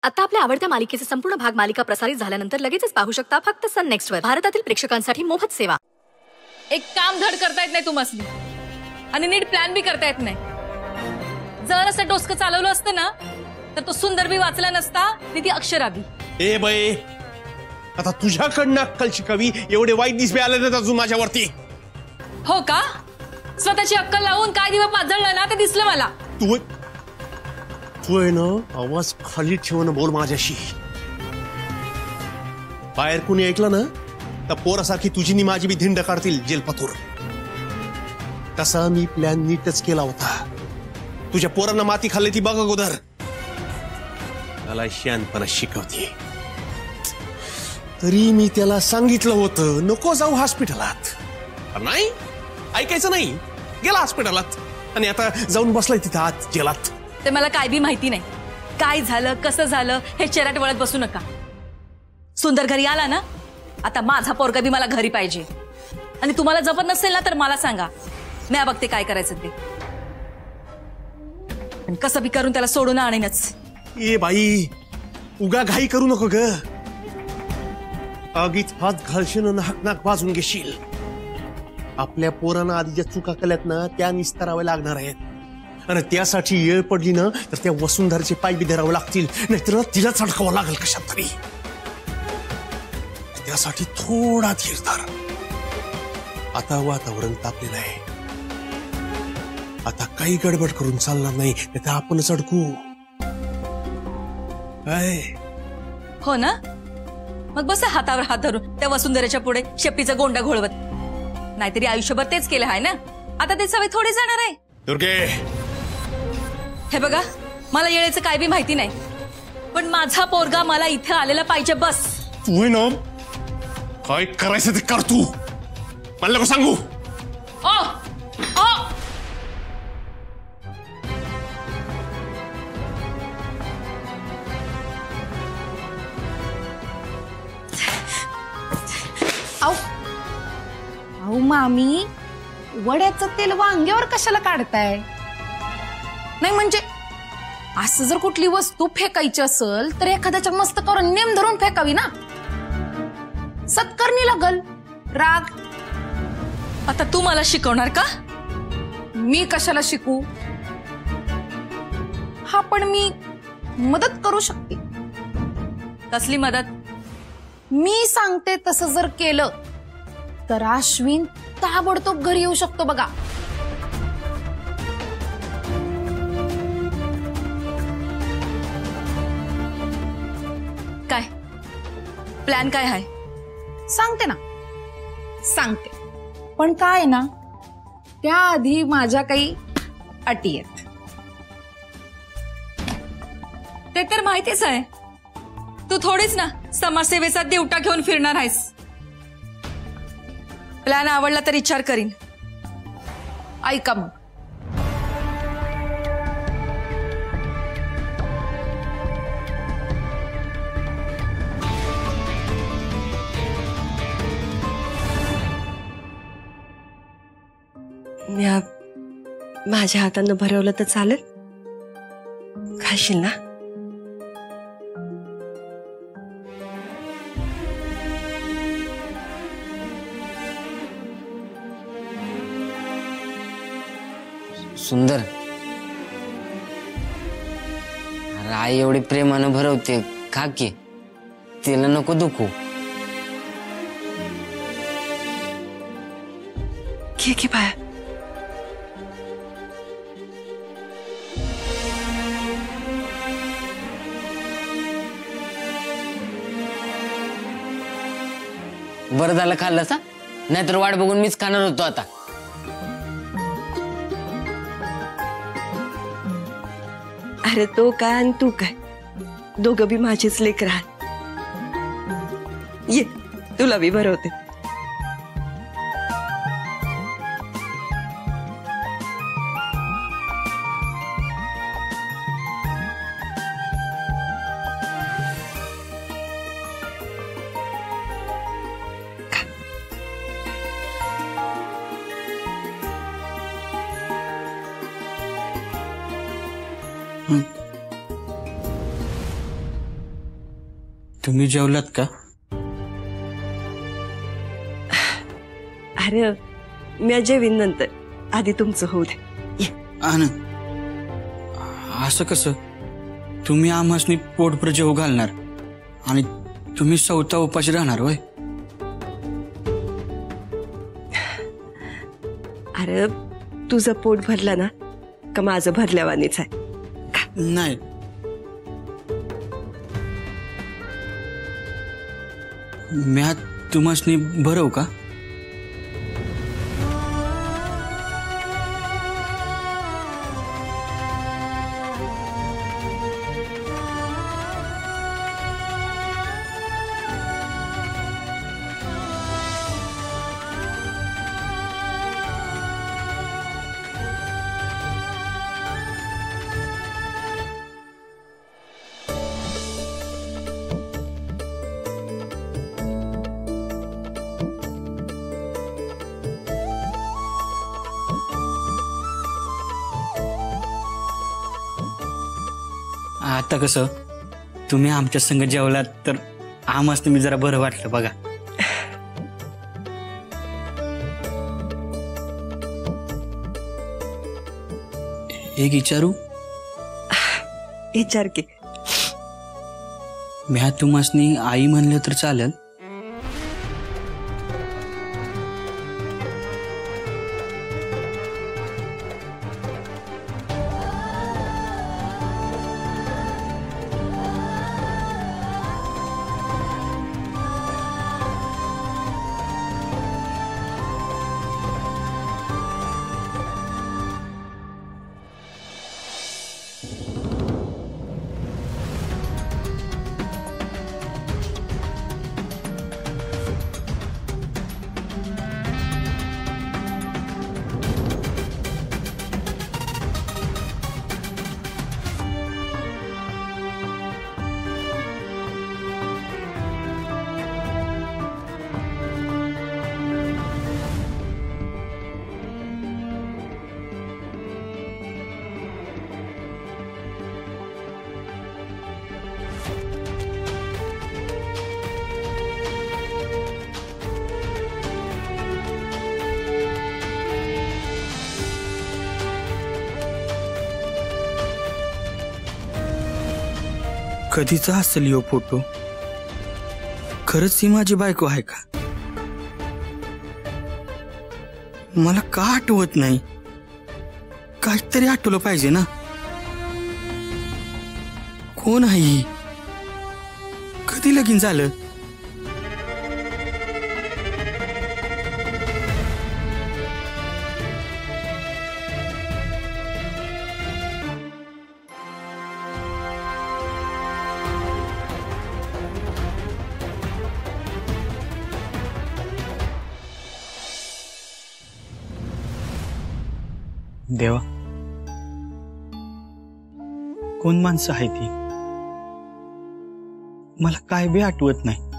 आता आपल्या आवडत्या मालिकेचे संपूर्ण भाग मालिका प्रसारित झाल्यानंतर लगेचच पाहू शकता फक्त सन नेक्स्ट वर. भारतातील प्रेक्षकांसाठी मोफत सेवा. एक काम धड करता येत नाही तुम्हासनी आणि नीट प्लॅन बी करता येत नाही. जर असं डोसकं चालवलं असतं ना तर तो सुंदर बी वाचला नसता आणि ती अक्षरा बी. ए बाई, आता तुझ्याकडनं अक्कल शिकावी एवढे वाईट दिसबे आले नाहीत अजून माझ्यावरती. हो का? स्वतःची अक्कल लावून काय दिवस पाजळलं ना ते दिसलं मला. तू आहे ना, आवाज खाली ठेवून बोल माझ्याशी. बाहेर कुणी ऐकलं ना तर पोरासारखी तुझी नी माझी बी धिंड काढतील जेलपतूर. तसा मी प्लॅन नीटच केला होता. तुझ्या पोरांना माती खाल्ली ती बघ अगोदर. त्याला शहाणपणा शिकवते. तरी मी त्याला सांगितलं होतं नको जाऊ हॉस्पिटलात. नाही ऐकायचं नाही. गेला हॉस्पिटलात आणि आता जाऊन बसलाय तिथं आत जेलात. ते मला काय बी माहिती नाही. काय झालं कसं झालं हे चेराट वळत बसू नका. सुंदर घरी आला ना, आता माझा पोरगा बी मला घरी पाहिजे. आणि तुम्हाला जपत नसेल ना तर मला सांगा, मी बघते काय करायचं ते. आणि कसं बी करून त्याला सोडून आणेनच. ए बाई, उगा घाई करू नको ग. आगीत हात घालशील आणि हकनाक वाजून घेशील. आपल्या पोरांना आधी ज्या चुका केल्यात ना त्या निस्तराव्या लागणार आहेत. आणि त्यासाठी येळ पडली ना तर त्या वसुंधरचे पाय बी धरावे लागतील. नाहीतर तिला चढकावं लागेल कशात तरी. त्यासाठी थोडा धीर धर. आता वातावरण तापलेलं आहे. आता काही गडबड करून चालणार नाही, नाहीतर आपणच अडकू. हो ना, मग बस हातावर हात धरून त्या वसुंधरेच्या पुढे शेपटीचा गोंडा घोळवत. नाहीतरी आयुष्यभर तेच केलं आहे ना. आता ते सवय थोडी जाणार आहे. दुर्गे, हे बघा, मला येळेचं काय बी माहिती नाही, पण माझा पोरगा मला इथे आलेला पाहिजे बस. तू ना काय करायचं ते कर. तू मला नको सांगू. ओ ओ अहो मामी, वड्याचं तेल वांग्यावर कशाला काढताय? नाही म्हणजे असं जर कुठली वस्तू फेकायची असेल तर एखाद्याच्या मस्तकावर नेम धरून फेकावी ना. सत्कारणी लागल. राग आता तू मला शिकवणार का? मी कशाला शिकू? हा, पण मी मदत करू शकते. कसली मदत? मी सांगते तसं जर केलं तर अश्विन ताबडतोब घरी येऊ शकतो बघा. काय प्लॅन काय आहे? सांगते ना, सांगते. पण काय ना, त्याआधी माझ्या काही अटी आहेत. ते तर माहितीच आहे. तू थोडीच ना समाजसेवेचा देवटा घेऊन फिरणार आहेस. प्लॅन आवडला तर विचार करीन. ऐका मग, माझ्या हातानं भरवलं तर चालेल? खाशील ना? सुंदर, अरे आई एवढी प्रेमानं भरवते, खा की. तिला नको दुखू. घे की बाया. बरं झालं खाल्लंस, नाहीतर वाट बघून मीच खाणार होतो आता. अरे तो काय आणि तू काय, दोघं बी माझेच लेकर आहात. ये, तुला बी भरवते. तुम्ही जेवलात का? अरे मी जेवीन नंतर, आधी तुमचं होऊ दे. ये. आनंद, असं कसं? तुम्ही आम्हासनी पोटभर जेवू घालणार आणि तुम्ही स्वतः उपाशी राहणार होय? अरे तुझं पोट भरलं ना का माझं भरल्यावानीच आहे. नाही, मी आज तुम्हासनी भरव का? आता कसं तुम्ही आमच्या संग जेवलात तर आम्हास तुम्ही जरा बरं वाटलं बघा. एक विचारू? विचार की. मी तुम्हासनी आई म्हणलं तर चालेल? कधीचा असेल यो फोटो? खरंच ही माझी बायको आहे का? मला का आठवत नाही? काहीतरी आठवलं पाहिजे ना. कोण आहे ही? कधी लगीन झालं? देवा, कोण माणसं आहे ती? मला काय बी आठवत नाही.